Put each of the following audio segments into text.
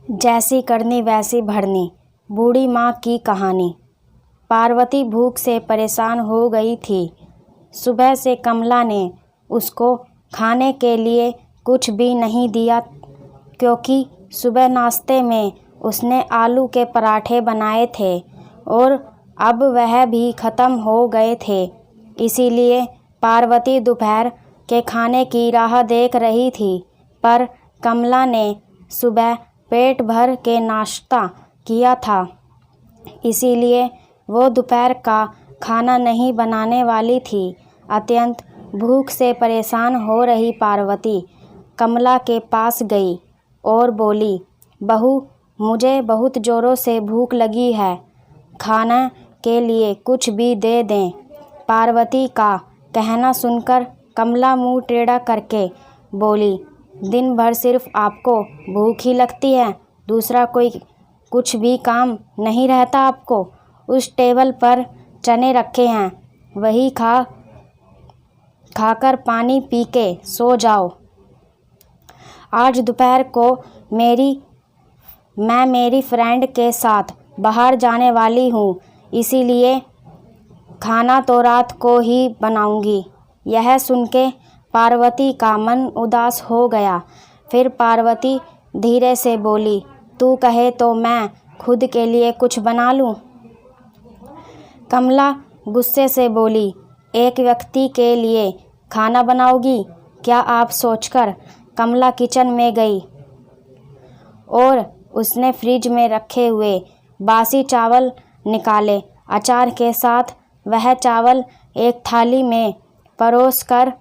जैसी करनी वैसी भरनी, बूढ़ी माँ की कहानी। पार्वती भूख से परेशान हो गई थी। सुबह से कमला ने उसको खाने के लिए कुछ भी नहीं दिया, क्योंकि सुबह नाश्ते में उसने आलू के पराठे बनाए थे और अब वह भी ख़त्म हो गए थे। इसीलिए पार्वती दोपहर के खाने की राह देख रही थी, पर कमला ने सुबह पेट भर के नाश्ता किया था, इसीलिए वो दोपहर का खाना नहीं बनाने वाली थी। अत्यंत भूख से परेशान हो रही पार्वती कमला के पास गई और बोली, बहू, मुझे बहुत ज़ोरों से भूख लगी है, खाना के लिए कुछ भी दे दें। पार्वती का कहना सुनकर कमला मुंह टेढ़ा करके बोली, दिन भर सिर्फ आपको भूख ही लगती है, दूसरा कोई कुछ भी काम नहीं रहता आपको। उस टेबल पर चने रखे हैं, वही खाकर पानी पी के सो जाओ। आज दोपहर को मैं मेरी फ्रेंड के साथ बाहर जाने वाली हूँ, इसीलिए खाना तो रात को ही बनाऊंगी। यह सुन के पार्वती का मन उदास हो गया। फिर पार्वती धीरे से बोली, तू कहे तो मैं खुद के लिए कुछ बना लूँ। कमला गुस्से से बोली, एक व्यक्ति के लिए खाना बनाओगी क्या आप? सोचकर कमला किचन में गई और उसने फ्रिज में रखे हुए बासी चावल निकाले। अचार के साथ वह चावल एक थाली में परोसकर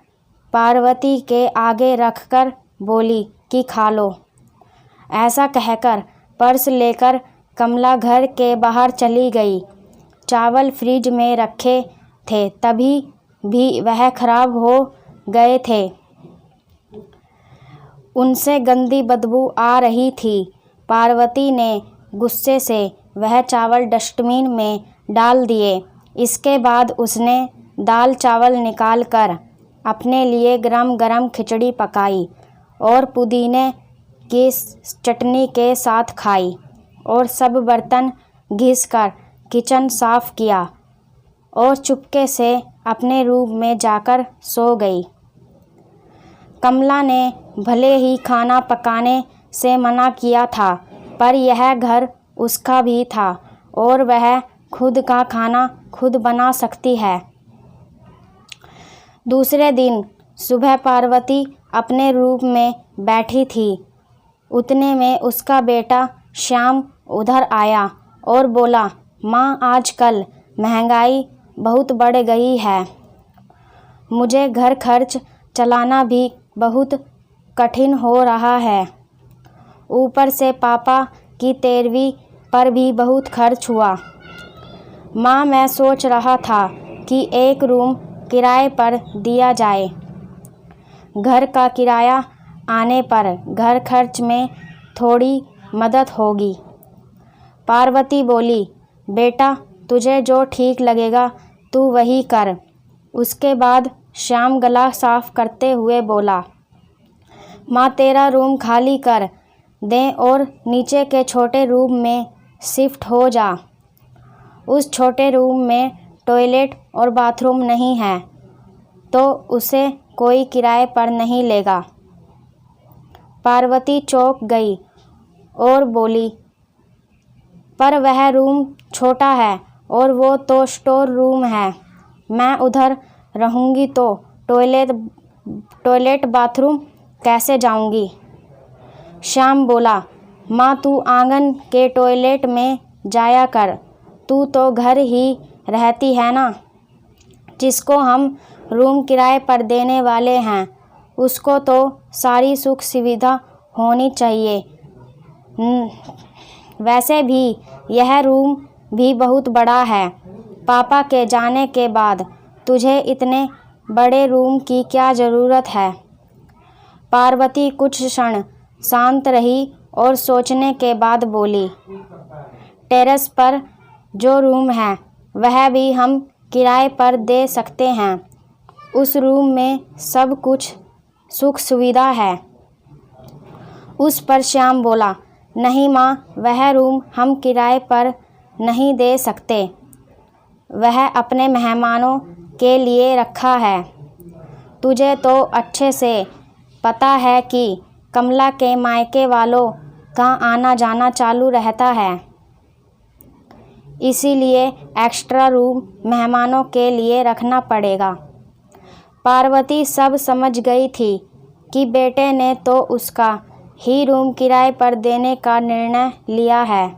पार्वती के आगे रखकर बोली कि खा लो। ऐसा कहकर पर्स लेकर कमला घर के बाहर चली गई। चावल फ्रिज में रखे थे, तभी भी वह खराब हो गए थे। उनसे गंदी बदबू आ रही थी। पार्वती ने गुस्से से वह चावल डस्टबिन में डाल दिए। इसके बाद उसने दाल चावल निकालकर अपने लिए गरम गरम खिचड़ी पकाई और पुदीने की चटनी के साथ खाई और सब बर्तन घिसकर किचन साफ किया और चुपके से अपने रूम में जाकर सो गई। कमला ने भले ही खाना पकाने से मना किया था, पर यह घर उसका भी था और वह खुद का खाना खुद बना सकती है। दूसरे दिन सुबह पार्वती अपने रूम में बैठी थी। उतने में उसका बेटा श्याम उधर आया और बोला, माँ, आजकल महंगाई बहुत बढ़ गई है, मुझे घर खर्च चलाना भी बहुत कठिन हो रहा है। ऊपर से पापा की 13वीं पर भी बहुत खर्च हुआ। माँ, मैं सोच रहा था कि एक रूम किराए पर दिया जाए। घर का किराया आने पर घर खर्च में थोड़ी मदद होगी। पार्वती बोली, बेटा, तुझे जो ठीक लगेगा तू वही कर। उसके बाद श्याम गला साफ करते हुए बोला, माँ, तेरा रूम खाली कर दें और नीचे के छोटे रूम में शिफ्ट हो जा। उस छोटे रूम में टॉयलेट और बाथरूम नहीं है, तो उसे कोई किराए पर नहीं लेगा। पार्वती चौंक गई और बोली, पर वह रूम छोटा है और वो तो स्टोर रूम है, मैं उधर रहूँगी तो टॉयलेट बाथरूम कैसे जाऊँगी? श्याम बोला, माँ, तू आंगन के टॉयलेट में जाया कर, तू तो घर ही रहती है ना। जिसको हम रूम किराए पर देने वाले हैं, उसको तो सारी सुख सुविधा होनी चाहिए। वैसे भी यह रूम भी बहुत बड़ा है। पापा के जाने के बाद तुझे इतने बड़े रूम की क्या ज़रूरत है? पार्वती कुछ क्षण शांत रही और सोचने के बाद बोली, टेरेस पर जो रूम है वह भी हम किराए पर दे सकते हैं। उस रूम में सब कुछ सुख सुविधा है। उस पर श्याम बोला, नहीं माँ, वह रूम हम किराए पर नहीं दे सकते। वह अपने मेहमानों के लिए रखा है। तुझे तो अच्छे से पता है कि कमला के मायके वालों का आना जाना चालू रहता है, इसीलिए एक्स्ट्रा रूम मेहमानों के लिए रखना पड़ेगा। पार्वती सब समझ गई थी कि बेटे ने तो उसका ही रूम किराए पर देने का निर्णय लिया है,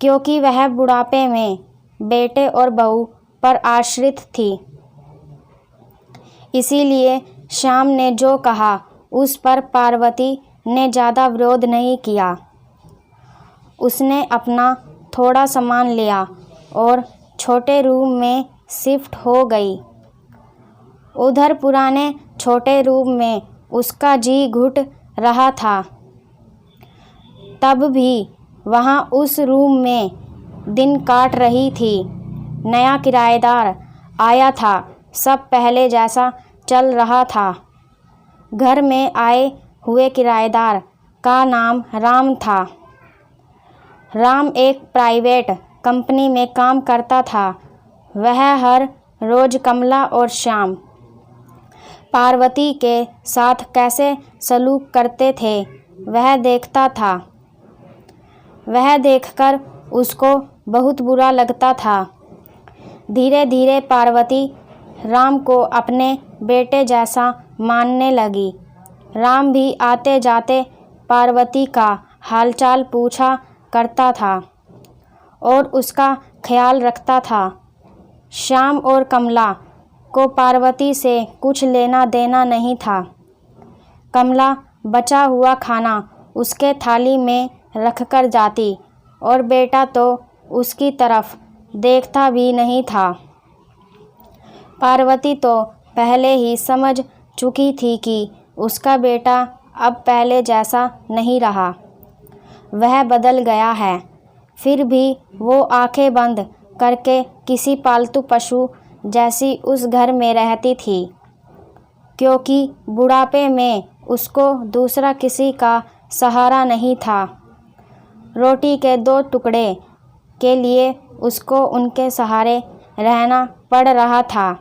क्योंकि वह बुढ़ापे में बेटे और बहू पर आश्रित थी। इसीलिए श्याम ने जो कहा उस पर पार्वती ने ज़्यादा विरोध नहीं किया। उसने अपना थोड़ा सामान लिया और छोटे रूम में शिफ्ट हो गई। उधर पुराने छोटे रूम में उसका जी घुट रहा था। तब भी वहाँ उस रूम में दिन काट रही थी। नया किराएदार आया था, सब पहले जैसा चल रहा था। घर में आए हुए किराएदार का नाम राम था। राम एक प्राइवेट कंपनी में काम करता था। वह हर रोज़ कमला और श्याम पार्वती के साथ कैसे सलूक करते थे वह देखता था। वह देखकर उसको बहुत बुरा लगता था। धीरे धीरे पार्वती राम को अपने बेटे जैसा मानने लगी। राम भी आते जाते पार्वती का हालचाल पूछा करता था और उसका ख्याल रखता था। श्याम और कमला को पार्वती से कुछ लेना देना नहीं था। कमला बचा हुआ खाना उसके थाली में रखकर जाती और बेटा तो उसकी तरफ देखता भी नहीं था। पार्वती तो पहले ही समझ चुकी थी कि उसका बेटा अब पहले जैसा नहीं रहा, वह बदल गया है। फिर भी वो आंखें बंद करके किसी पालतू पशु जैसी उस घर में रहती थी, क्योंकि बुढ़ापे में उसको दूसरा किसी का सहारा नहीं था। रोटी के 2 टुकड़े के लिए उसको उनके सहारे रहना पड़ रहा था।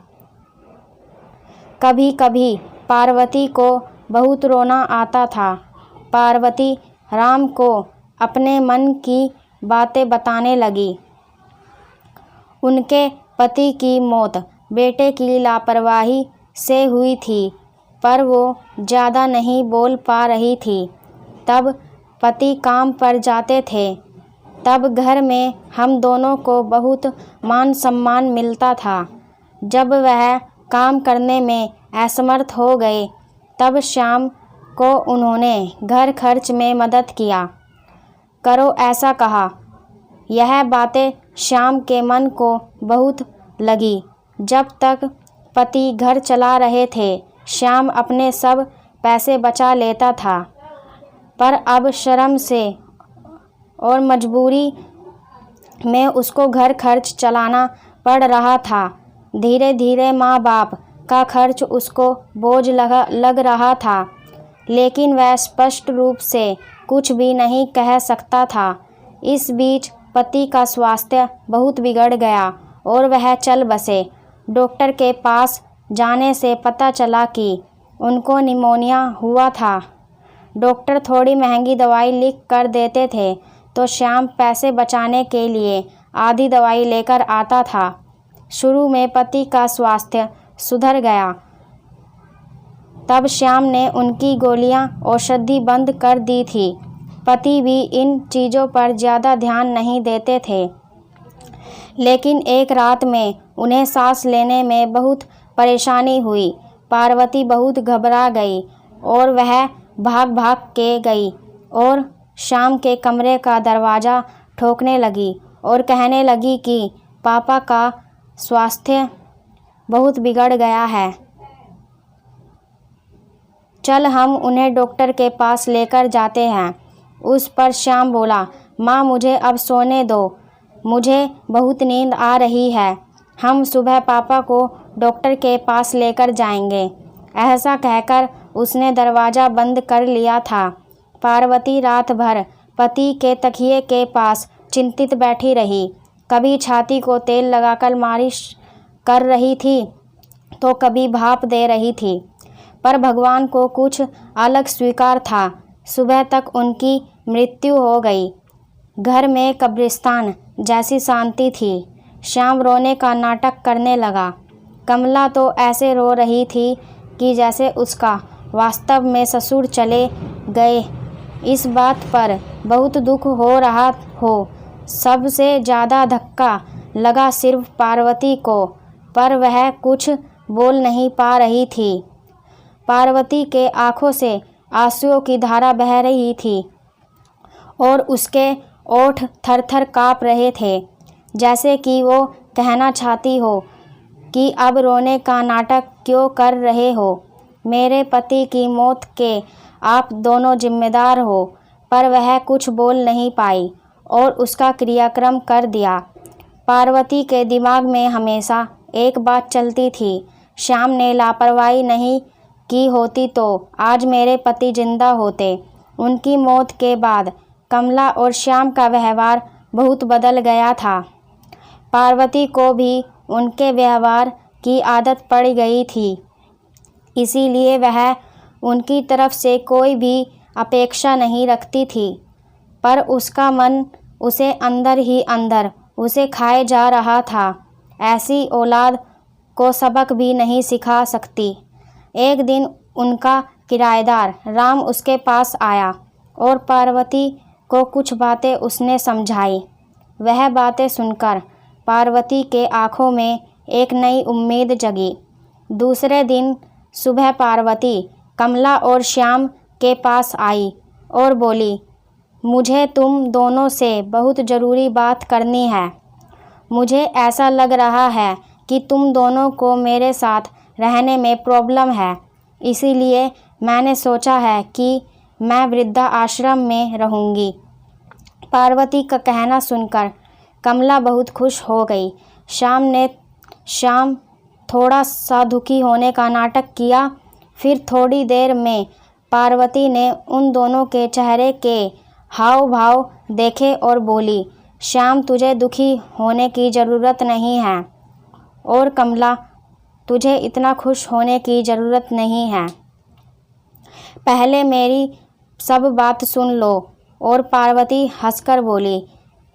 कभी कभी पार्वती को बहुत रोना आता था। पार्वती राम को अपने मन की बातें बताने लगी। उनके पति की मौत बेटे की लापरवाही से हुई थी, पर वो ज़्यादा नहीं बोल पा रही थी। तब पति काम पर जाते थे, तब घर में हम दोनों को बहुत मान सम्मान मिलता था। जब वह काम करने में असमर्थ हो गए, तब श्याम को उन्होंने घर खर्च में मदद किया करो ऐसा कहा। यह बातें श्याम के मन को बहुत लगी। जब तक पति घर चला रहे थे, श्याम अपने सब पैसे बचा लेता था, पर अब शर्म से और मजबूरी में उसको घर खर्च चलाना पड़ रहा था। धीरे धीरे माँ बाप का खर्च उसको बोझ लग रहा था, लेकिन वह स्पष्ट रूप से कुछ भी नहीं कह सकता था। इस बीच पति का स्वास्थ्य बहुत बिगड़ गया और वह चल बसे। डॉक्टर के पास जाने से पता चला कि उनको निमोनिया हुआ था। डॉक्टर थोड़ी महंगी दवाई लिख कर देते थे, तो श्याम पैसे बचाने के लिए आधी दवाई लेकर आता था। शुरू में पति का स्वास्थ्य सुधर गया, तब श्याम ने उनकी गोलियां औषधि बंद कर दी थी। पति भी इन चीज़ों पर ज़्यादा ध्यान नहीं देते थे, लेकिन एक रात में उन्हें सांस लेने में बहुत परेशानी हुई। पार्वती बहुत घबरा गई और वह भाग भाग के गई और श्याम के कमरे का दरवाज़ा ठोकने लगी और कहने लगी कि पापा का स्वास्थ्य बहुत बिगड़ गया है, चल हम उन्हें डॉक्टर के पास लेकर जाते हैं। उस पर श्याम बोला, माँ मुझे अब सोने दो, मुझे बहुत नींद आ रही है। हम सुबह पापा को डॉक्टर के पास लेकर जाएंगे। ऐसा कहकर उसने दरवाज़ा बंद कर लिया था। पार्वती रात भर पति के तकिए के पास चिंतित बैठी रही। कभी छाती को तेल लगाकर मालिश कर रही थी तो कभी भाप दे रही थी, पर भगवान को कुछ अलग स्वीकार था। सुबह तक उनकी मृत्यु हो गई। घर में कब्रिस्तान जैसी शांति थी। श्याम रोने का नाटक करने लगा। कमला तो ऐसे रो रही थी कि जैसे उसका वास्तव में ससुर चले गए। इस बात पर बहुत दुख हो रहा हो। सबसे ज़्यादा धक्का लगा सिर्फ पार्वती को, पर वह कुछ बोल नहीं पा रही थी। पार्वती के आँखों से आंसुओं की धारा बह रही थी और उसके ओठ थर-थर काँप रहे थे, जैसे कि वो कहना चाहती हो कि अब रोने का नाटक क्यों कर रहे हो। मेरे पति की मौत के आप दोनों जिम्मेदार हो। पर वह कुछ बोल नहीं पाई और उसका क्रियाक्रम कर दिया। पार्वती के दिमाग में हमेशा एक बात चलती थी, श्याम ने लापरवाही नहीं की होती तो आज मेरे पति जिंदा होते। उनकी मौत के बाद कमला और श्याम का व्यवहार बहुत बदल गया था। पार्वती को भी उनके व्यवहार की आदत पड़ गई थी, इसीलिए वह उनकी तरफ से कोई भी अपेक्षा नहीं रखती थी। पर उसका मन उसे अंदर ही अंदर उसे खाए जा रहा था। ऐसी औलाद को सबक भी नहीं सिखा सकती। एक दिन उनका किराएदार राम उसके पास आया और पार्वती को कुछ बातें उसने समझाई। वह बातें सुनकर पार्वती के आँखों में एक नई उम्मीद जगी। दूसरे दिन सुबह पार्वती कमला और श्याम के पास आई और बोली, मुझे तुम दोनों से बहुत ज़रूरी बात करनी है। मुझे ऐसा लग रहा है कि तुम दोनों को मेरे साथ रहने में प्रॉब्लम है, इसीलिए मैंने सोचा है कि मैं वृद्धा आश्रम में रहूँगी। पार्वती का कहना सुनकर कमला बहुत खुश हो गई। श्याम थोड़ा सा दुखी होने का नाटक किया। फिर थोड़ी देर में पार्वती ने उन दोनों के चेहरे के हाव भाव देखे और बोली, श्याम तुझे दुखी होने की ज़रूरत नहीं है और कमला तुझे इतना खुश होने की ज़रूरत नहीं है। पहले मेरी सब बात सुन लो। और पार्वती हंसकर बोली,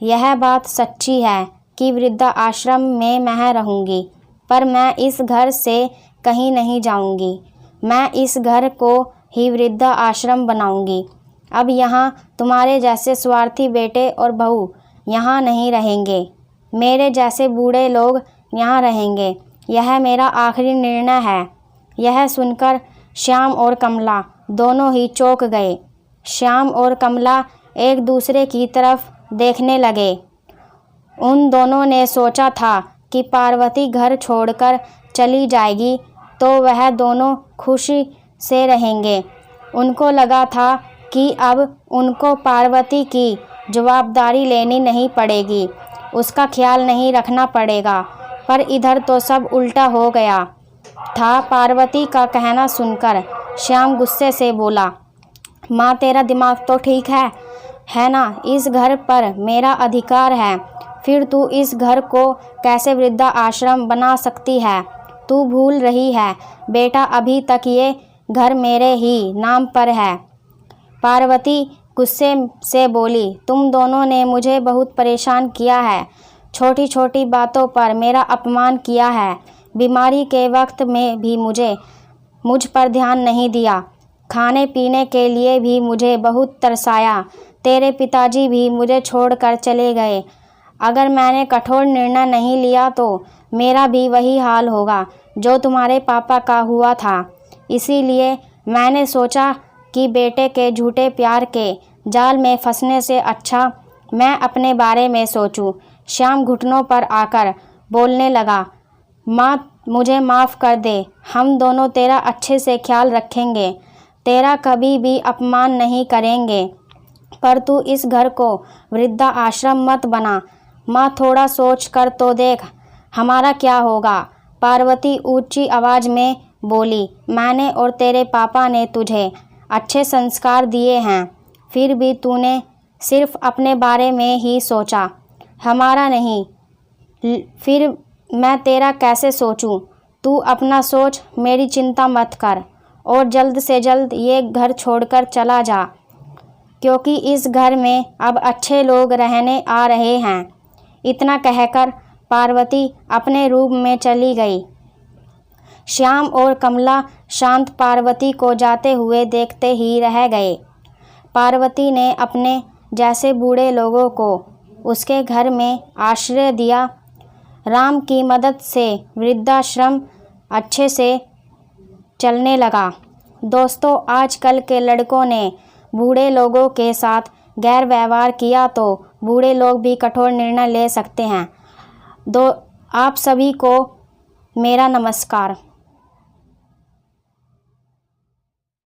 यह बात सच्ची है कि वृद्धा आश्रम में मैं रहूँगी, पर मैं इस घर से कहीं नहीं जाऊँगी। मैं इस घर को ही वृद्धा आश्रम बनाऊँगी। अब यहाँ तुम्हारे जैसे स्वार्थी बेटे और बहू यहाँ नहीं रहेंगे। मेरे जैसे बूढ़े लोग यहाँ रहेंगे। यह मेरा आखिरी निर्णय है। यह सुनकर श्याम और कमला दोनों ही चौंक गए। श्याम और कमला एक दूसरे की तरफ देखने लगे। उन दोनों ने सोचा था कि पार्वती घर छोड़कर चली जाएगी तो वह दोनों खुशी से रहेंगे। उनको लगा था कि अब उनको पार्वती की जवाबदारी लेनी नहीं पड़ेगी, उसका ख्याल नहीं रखना पड़ेगा। पर इधर तो सब उल्टा हो गया था। पार्वती का कहना सुनकर श्याम गुस्से से बोला, माँ तेरा दिमाग तो ठीक है ना? इस घर पर मेरा अधिकार है, फिर तू इस घर को कैसे वृद्धा आश्रम बना सकती है? तू भूल रही है बेटा, अभी तक ये घर मेरे ही नाम पर है। पार्वती गुस्से से बोली, तुम दोनों ने मुझे बहुत परेशान किया है। छोटी छोटी बातों पर मेरा अपमान किया है। बीमारी के वक्त में भी मुझ पर ध्यान नहीं दिया। खाने पीने के लिए भी मुझे बहुत तरसाया। तेरे पिताजी भी मुझे छोड़कर चले गए। अगर मैंने कठोर निर्णय नहीं लिया तो मेरा भी वही हाल होगा जो तुम्हारे पापा का हुआ था। इसीलिए मैंने सोचा कि बेटे के झूठे प्यार के जाल में फंसने से अच्छा मैं अपने बारे में सोचूं। श्याम घुटनों पर आकर बोलने लगा, माँ मुझे माफ़ कर दे। हम दोनों तेरा अच्छे से ख्याल रखेंगे, तेरा कभी भी अपमान नहीं करेंगे। पर तू इस घर को वृद्धा आश्रम मत बना। माँ थोड़ा सोच कर तो देख, हमारा क्या होगा? पार्वती ऊंची आवाज़ में बोली, मैंने और तेरे पापा ने तुझे अच्छे संस्कार दिए हैं फिर भी तूने सिर्फ अपने बारे में ही सोचा, हमारा नहीं। फिर मैं तेरा कैसे सोचूं? तू अपना सोच, मेरी चिंता मत कर और जल्द से जल्द ये घर छोड़कर चला जा, क्योंकि इस घर में अब अच्छे लोग रहने आ रहे हैं। इतना कहकर पार्वती अपने रूम में चली गई। श्याम और कमला शांत पार्वती को जाते हुए देखते ही रह गए। पार्वती ने अपने जैसे बूढ़े लोगों को उसके घर में आश्रय दिया। राम की मदद से वृद्धाश्रम अच्छे से चलने लगा। दोस्तों, आजकल के लड़कों ने बूढ़े लोगों के साथ गैर व्यवहार किया तो बूढ़े लोग भी कठोर निर्णय ले सकते हैं। आप सभी को मेरा नमस्कार।